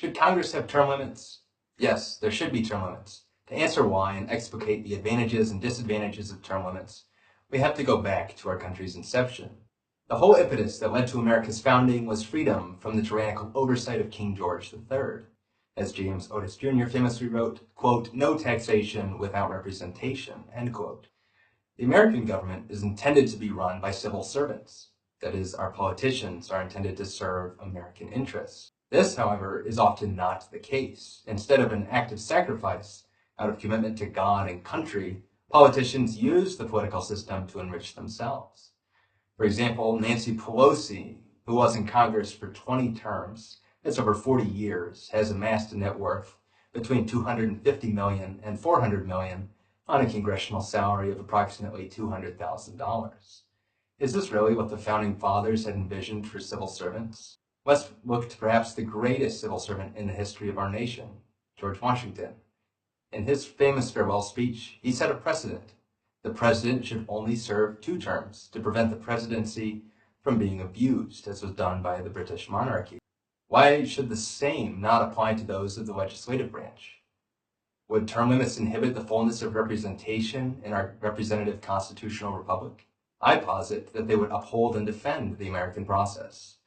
Should Congress have term limits? Yes, there should be term limits. To answer why and explicate the advantages and disadvantages of term limits, we have to go back to our country's inception. The whole impetus that led to America's founding was freedom from the tyrannical oversight of King George III. As James Otis Jr. famously wrote, quote, "No taxation without representation," end quote. The American government is intended to be run by civil servants. That is, our politicians are intended to serve American interests. This, however, is often not the case. Instead of an act of sacrifice out of commitment to God and country, politicians use the political system to enrich themselves. For example, Nancy Pelosi, who was in Congress for 20 terms, that's over 40 years, has amassed a net worth between $250 million and $400 million on a congressional salary of approximately $200,000. Is this really what the Founding Fathers had envisioned for civil servants? Let's look to perhaps the greatest civil servant in the history of our nation, George Washington. In his famous farewell speech, he set a precedent. The president should only serve 2 terms to prevent the presidency from being abused, as was done by the British monarchy. Why should the same not apply to those of the legislative branch? Would term limits inhibit the fullness of representation in our representative constitutional republic? I posit that they would uphold and defend the American process.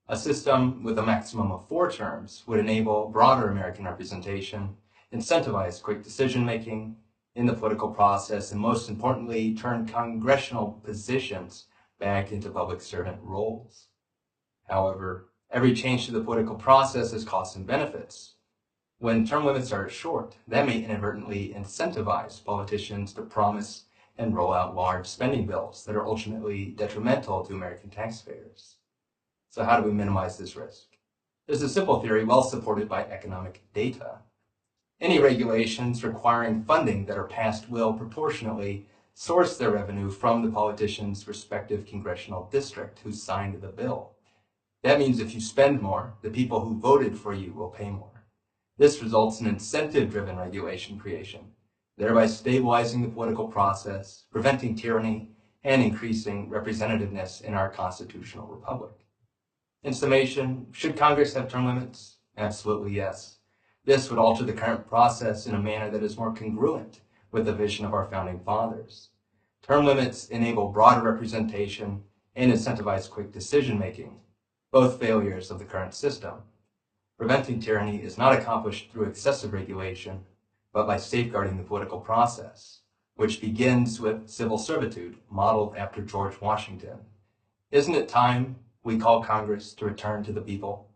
A system with a maximum of 4 terms would enable broader American representation, incentivize quick decision-making in the political process, and most importantly, turn congressional positions back into public servant roles. However, every change to the political process has costs and benefits. When term limits are short, that may inadvertently incentivize politicians to promise and roll out large spending bills that are ultimately detrimental to American taxpayers. So how do we minimize this risk? There's a simple theory well supported by economic data. Any regulations requiring funding that are passed will proportionately source their revenue from the politician's respective congressional district who signed the bill. That means if you spend more, the people who voted for you will pay more. This results in incentive-driven regulation creation, thereby stabilizing the political process, preventing tyranny, and increasing representativeness in our constitutional republic. In summation, should Congress have term limits? Absolutely yes. This would alter the current process in a manner that is more congruent with the vision of our founding fathers. Term limits enable broader representation and incentivize quick decision-making, both failures of the current system. Preventing tyranny is not accomplished through excessive regulation, but by safeguarding the political process, which begins with civil servitude modeled after George Washington. Isn't it time we call Congress to return to the people?